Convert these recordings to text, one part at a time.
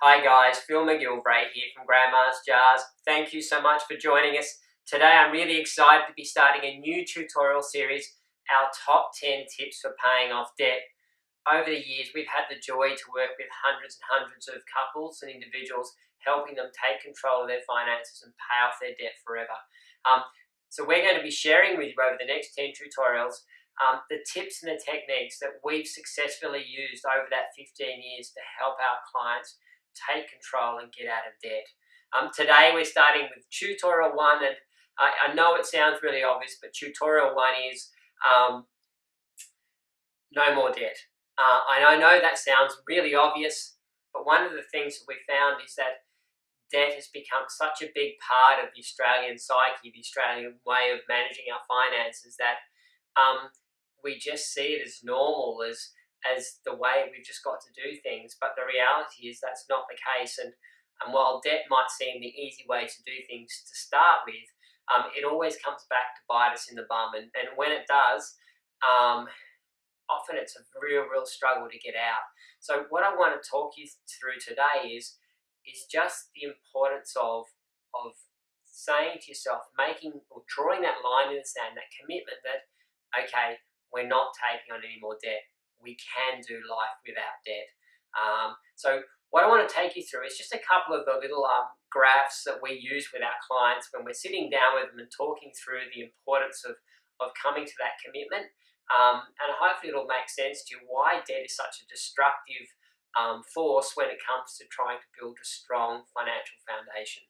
Hi guys, Phil McGilvray here from Grandma's Jars. Thank you so much for joining us. Today I'm really excited to be starting a new tutorial series, our top 10 tips for paying off debt. Over the years we've had the joy to work with hundreds and hundreds of couples and individuals, helping them take control of their finances and pay off their debt forever. So we're going to be sharing with you over the next 10 tutorials the tips and the techniques that we've successfully used over that 15 years to help our clients take control and get out of debt. Today we're starting with tutorial 1, and I know it sounds really obvious, but tutorial 1 is no more debt. And I know that sounds really obvious, but one of the things that we found is that debt has become such a big part of the Australian psyche, the Australian way of managing our finances, that we just see it as normal, as the way we've just got to do things. But the reality is that's not the case. And while debt might seem the easy way to do things to start with, it always comes back to bite us in the bum. And when it does, often it's a real struggle to get out. So what I want to talk you through today is just the importance of saying to yourself, making or drawing that line in the sand, that commitment that, okay, we're not taking on any more debt. We can do life without debt. So what I want to take you through is just a couple of the little graphs that we use with our clients when we're sitting down with them and talking through the importance of coming to that commitment. And hopefully it'll make sense to you why debt is such a destructive force when it comes to trying to build a strong financial foundation.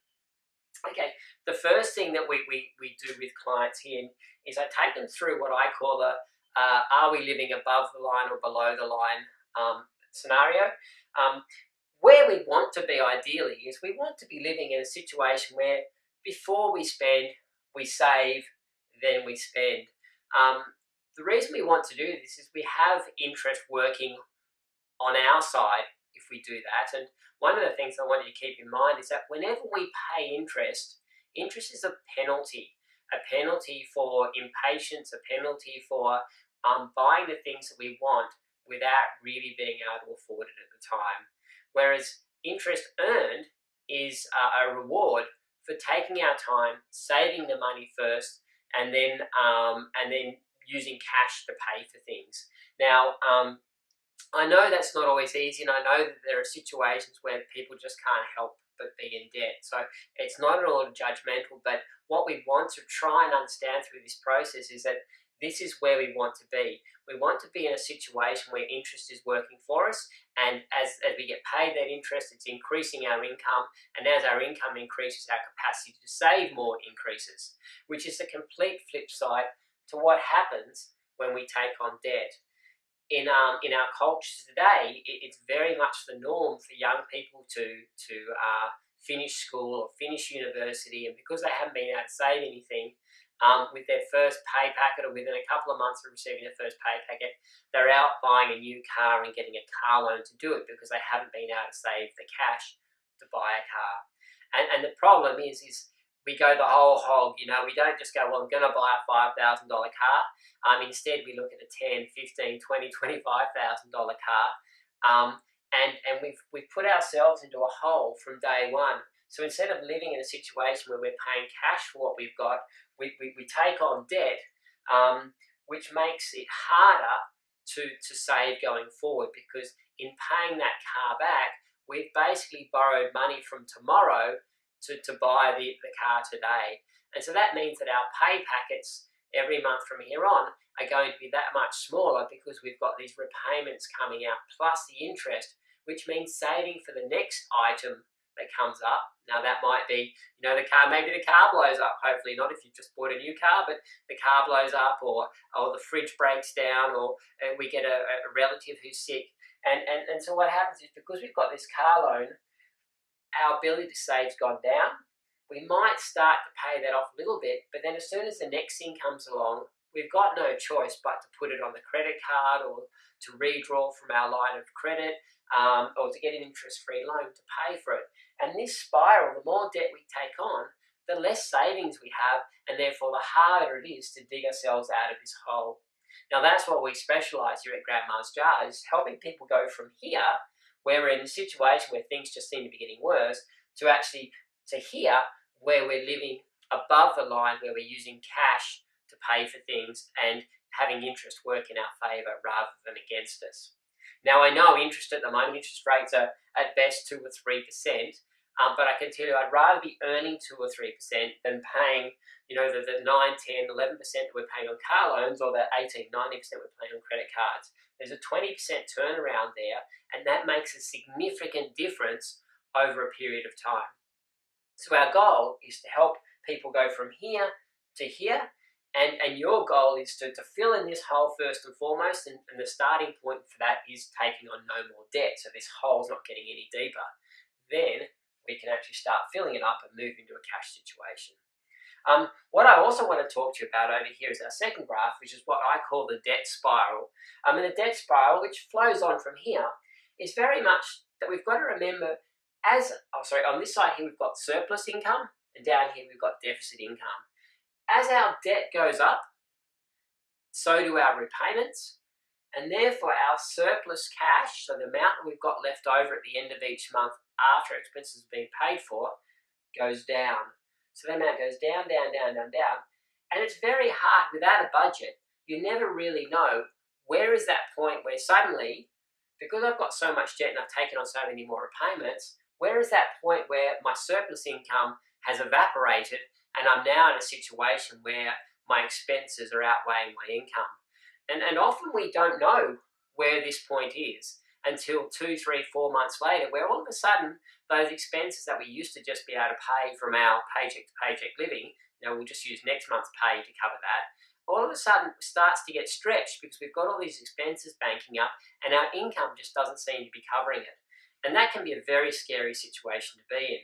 Okay, the first thing that we do with clients here is I take them through what I call a are we living above the line or below the line scenario. Where we want to be ideally is we want to be living in a situation where before we spend, we save, then we spend. The reason we want to do this is we have interest working on our side if we do that. And one of the things I want you to keep in mind is that whenever we pay interest, interest is a penalty for impatience, a penalty for buying the things that we want without really being able to afford it at the time. Whereas interest earned is a reward for taking our time, saving the money first, and then using cash to pay for things. Now, I know that's not always easy, and I know that there are situations where people just can't help but be in debt. So it's not at all judgmental, but what we want to try and understand through this process is that this is where we want to be. We want to be in a situation where interest is working for us, and as we get paid that interest, it's increasing our income, and as our income increases, our capacity to save more increases, which is the complete flip side to what happens when we take on debt. In our cultures today, it's very much the norm for young people to finish school or finish university, and because they haven't been able to save anything, with their first pay packet or within a couple of months of receiving their first pay packet, they're out buying a new car and getting a car loan to do it because they haven't been able to save the cash to buy a car. And the problem is we go the whole hog. We don't just go, well, I'm going to buy a $5,000 car. Instead, we look at a $10,000, $15,000, $20,000, $25,000 car. And we've put ourselves into a hole from day one. So instead of living in a situation where we're paying cash for what we've got, we take on debt, which makes it harder to save going forward, because in paying that car back, we've basically borrowed money from tomorrow to buy the car today. And so that means that our pay packets every month from here on are going to be that much smaller because we've got these repayments coming out plus the interest, which means saving for the next item that comes up. Now that might be, maybe the car blows up, hopefully not if you've just bought a new car, but the car blows up, or the fridge breaks down, or we get a relative who's sick. And so what happens is, because we've got this car loan, our ability to save's gone down. We might start to pay that off a little bit, but then as soon as the next thing comes along, we've got no choice but to put it on the credit card, or to redraw from our line of credit, or to get an interest-free loan to pay for it. And this spiral, the more debt we take on, the less savings we have, and therefore the harder it is to dig ourselves out of this hole. Now that's what we specialise here at Grandma's Jars, helping people go from here where we're in a situation where things just seem to be getting worse, to here where we're living above the line, where we're using cash to pay for things and having interest work in our favour rather than against us. Now, I know interest at the moment, interest rates are at best 2 or 3%, but I can tell you I'd rather be earning 2 or 3% than paying, the 9, 10, 11% that we're paying on car loans, or the 18, 19% we're paying on credit cards. There's a 20% turnaround there, and that makes a significant difference over a period of time. So our goal is to help people go from here to here, and your goal is to fill in this hole first and foremost, and the starting point for that is taking on no more debt, so this hole's not getting any deeper. Then we can actually start filling it up and move into a cash situation. What I also want to talk to you about over here is our second graph, which is what I call the debt spiral. And the debt spiral, which flows on from here, is very much that we've got to remember on this side here we've got surplus income, and down here we've got deficit income. As our debt goes up, so do our repayments, and therefore our surplus cash, so the amount that we've got left over at the end of each month after expenses have been paid for, goes down. So the amount goes down, down, down, down, down, and it's very hard without a budget. You never really know where is that point where suddenly, because I've got so much debt and I've taken on so many more repayments, where is that point where my surplus income has evaporated and I'm now in a situation where my expenses are outweighing my income. And often we don't know where this point is until 2, 3, 4 months later, where all of a sudden those expenses that we used to just be able to pay from our paycheck to paycheck living, we'll just use next month's pay to cover that, all of a sudden starts to get stretched because we've got all these expenses banking up and our income just doesn't seem to be covering it. And that can be a very scary situation to be in.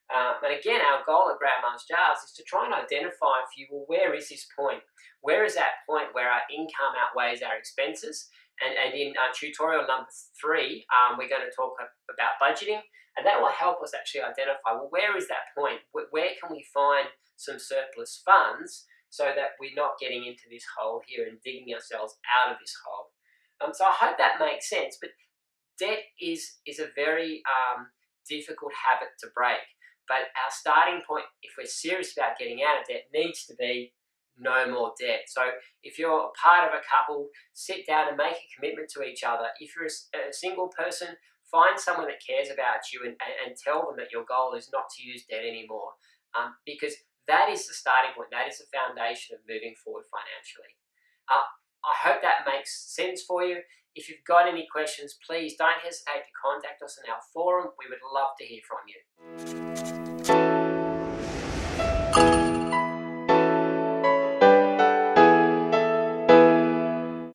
And again, our goal at Grandma's Jars is to try and identify for you, well, where is this point? Where is that point where our income outweighs our expenses? And in tutorial number 3, we're going to talk about budgeting, and that will help us actually identify, well, where is that point? Where can we find some surplus funds so that we're not getting into this hole here and digging ourselves out of this hole? So I hope that makes sense, but debt is a very difficult habit to break. But our starting point, if we're serious about getting out of debt, needs to be no more debt. So if you're part of a couple, sit down and make a commitment to each other. If you're a single person, find someone that cares about you and tell them that your goal is not to use debt anymore. Because that is the starting point. That is the foundation of moving forward financially. I hope that makes sense for you. If you've got any questions, please don't hesitate to contact us on our forum. We would love to hear from you.